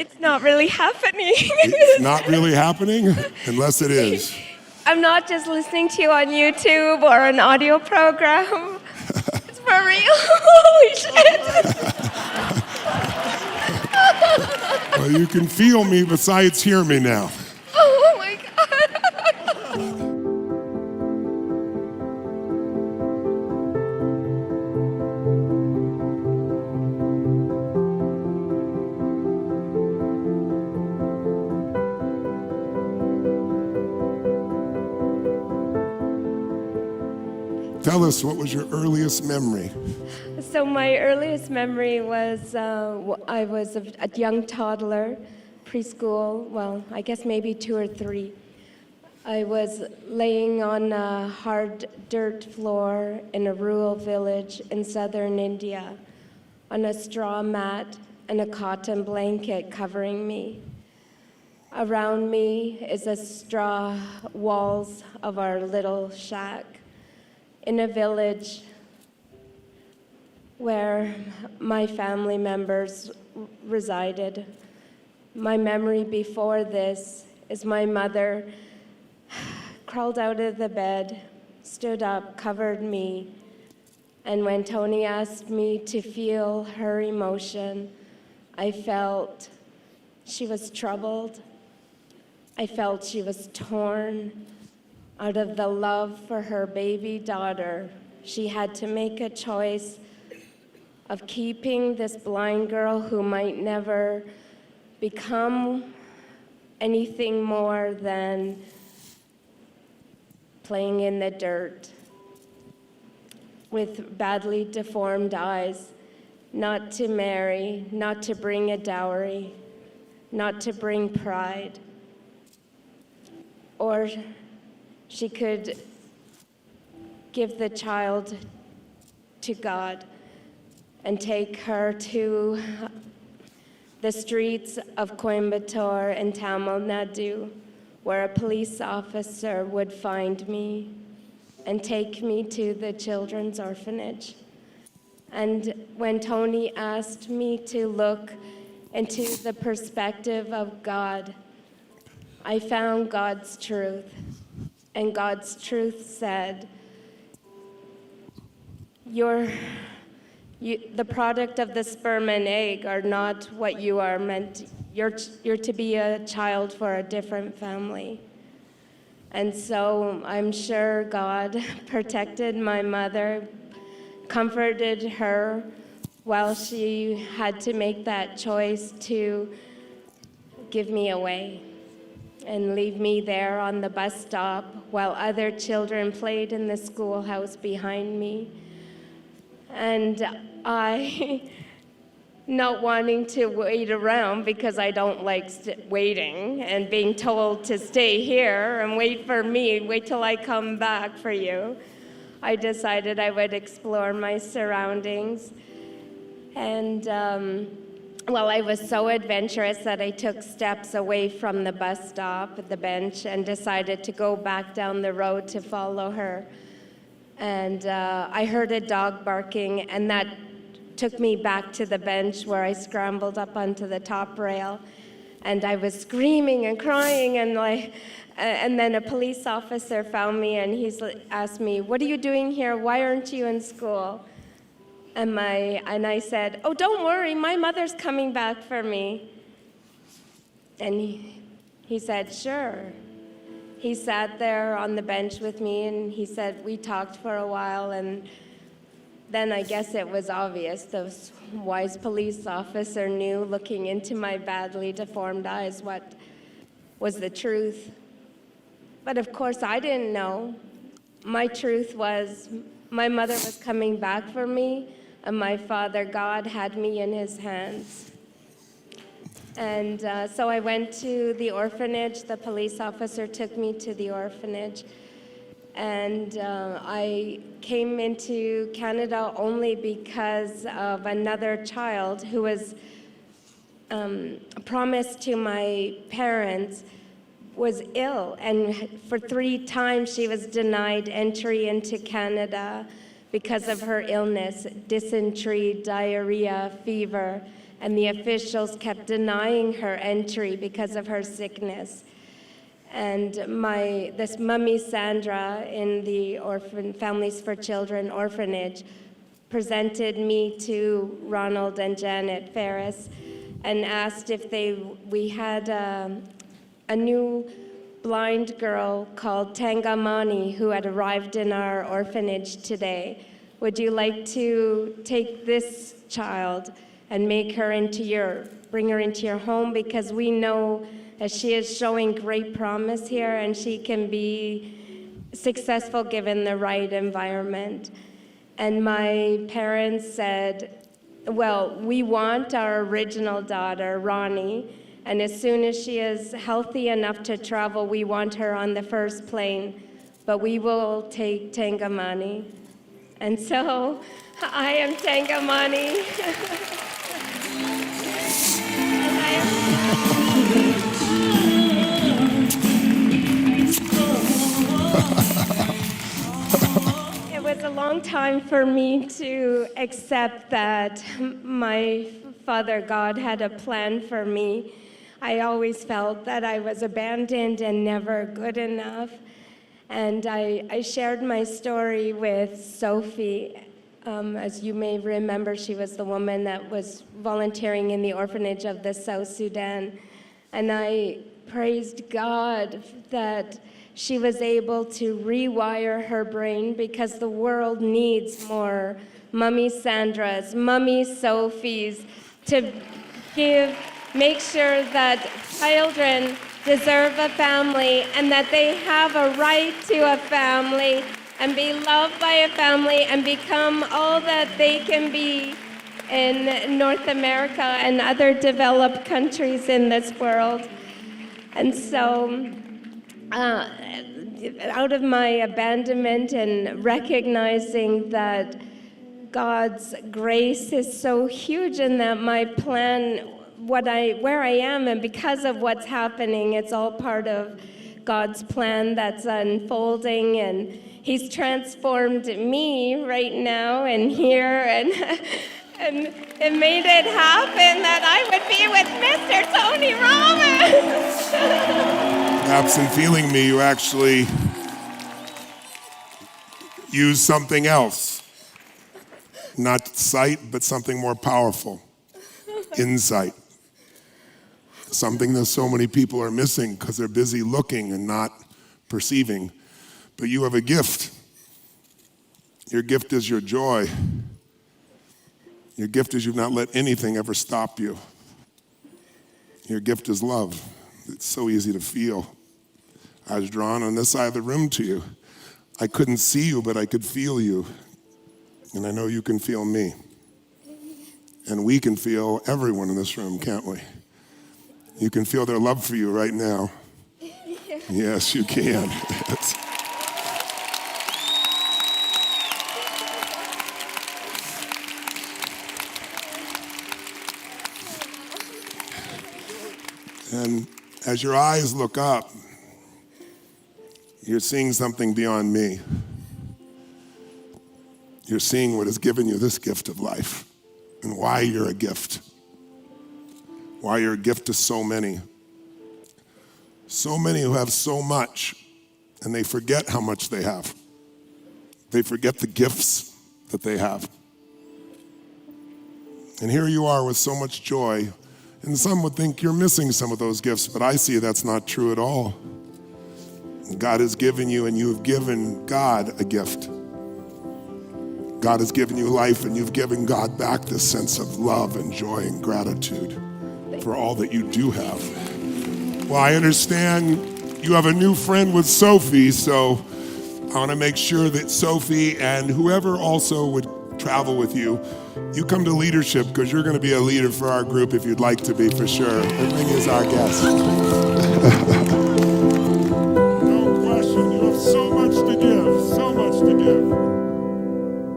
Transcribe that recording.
It's not really happening. It's not really happening unless it is. I'm not just listening to you on YouTube or an audio program. It's for real. Holy shit. Well, you can feel me besides hear me now. Oh my God. Tell us, what was your earliest memory? So my earliest memory was I was a young toddler, preschool, well, I guess maybe 2 or 3. I was laying on a hard dirt floor in a rural village in southern India on a straw mat and a cotton blanket covering me. Around me is the straw walls of our little shack in a village where my family members resided. My memory before this is my mother crawled out of the bed, stood up, covered me, and when Tony asked me to feel her emotion, I felt she was troubled. I felt she was torn. Out of the love for her baby daughter, she had to make a choice of keeping this blind girl who might never become anything more than playing in the dirt with badly deformed eyes, not to marry, not to bring a dowry, not to bring pride. Or she could give the child to God and take her to the streets of Coimbatore and Tamil Nadu, where a police officer would find me and take me to the children's orphanage. And when Tony asked me to look into the perspective of God, I found God's truth. And God's truth said, the product of the sperm and egg are not what you are meant. You're to be a child for a different family. And so I'm sure God protected my mother, comforted her while she had to make that choice to give me away and leave me there on the bus stop while other children played in the schoolhouse behind me. And I, not wanting to wait around because I don't like waiting and being told to stay here and wait for me, wait till I come back for you, I decided I would explore my surroundings. And well, I was so adventurous that I took steps away from the bus stop at the bench and decided to go back down the road to follow her. And I heard a dog barking, and that took me back to the bench where I scrambled up onto the top rail. And I was screaming and crying, and then a police officer found me, and he asked me, "What are you doing here? Why aren't you in school?" And I said, "Oh, don't worry, my mother's coming back for me." And he said, "Sure." He sat there on the bench with me, and he said, we talked for a while, and then I guess it was obvious. The wise police officer knew, looking into my badly deformed eyes, what was the truth. But of course, I didn't know. My truth was my mother was coming back for me, and my Father God had me in his hands. And so I went to the orphanage. The police officer took me to the orphanage. And I came into Canada only because of another child who was promised to my parents was ill. And for 3 times she was denied entry into Canada because of her illness, dysentery, diarrhea, fever, and the officials kept denying her entry because of her sickness. And this mummy Sandra in the Families for Children orphanage presented me to Ronald and Janet Ferris and asked if we had a new blind girl called Tangamani who had arrived in our orphanage today. Would you like to take this child and bring her into your home? Because we know that she is showing great promise here and she can be successful given the right environment. And my parents said, well, we want our original daughter, Ronnie, and as soon as she is healthy enough to travel, we want her on the first plane, but we will take Tangamani. And so I am Tangamani. It was a long time for me to accept that my Father God had a plan for me. I always felt that I was abandoned and never good enough. And I shared my story with Sophie. As you may remember, she was the woman that was volunteering in the orphanage of the South Sudan. And I praised God that she was able to rewire her brain because the world needs more Mummy Sandras, Mummy Sophies to make sure that children deserve a family and that they have a right to a family and be loved by a family and become all that they can be in North America and other developed countries in this world. And so, out of my abandonment and recognizing that God's grace is so huge and that my plan, where I am, and because of what's happening, it's all part of God's plan that's unfolding, and He's transformed me right now and here, and and it made it happen that I would be with Mr. Tony Robbins. Absent feeling me, you actually use something else. Not sight, but something more powerful. Insight. Something that so many people are missing because they're busy looking and not perceiving. But you have a gift. Your gift is your joy. Your gift is you've not let anything ever stop you. Your gift is love. It's so easy to feel. I was drawn on this side of the room to you. I couldn't see you, but I could feel you. And I know you can feel me. And we can feel everyone in this room, can't we? You can feel their love for you right now. Yes, you can. Yes. And as your eyes look up, you're seeing something beyond me. You're seeing what has given you this gift of life and why you're a gift. Why you're a gift to so many. So many who have so much and they forget how much they have. They forget the gifts that they have. And here you are with so much joy. And some would think you're missing some of those gifts, but I see that's not true at all. God has given you, and you have given God a gift. God has given you life, and you've given God back this sense of love and joy and gratitude for all that you do have. Well, I understand you have a new friend with Sophie, so I want to make sure that Sophie and whoever also would travel with you, you come to leadership because you're going to be a leader for our group if you'd like to be, for sure. And Ming is our guest.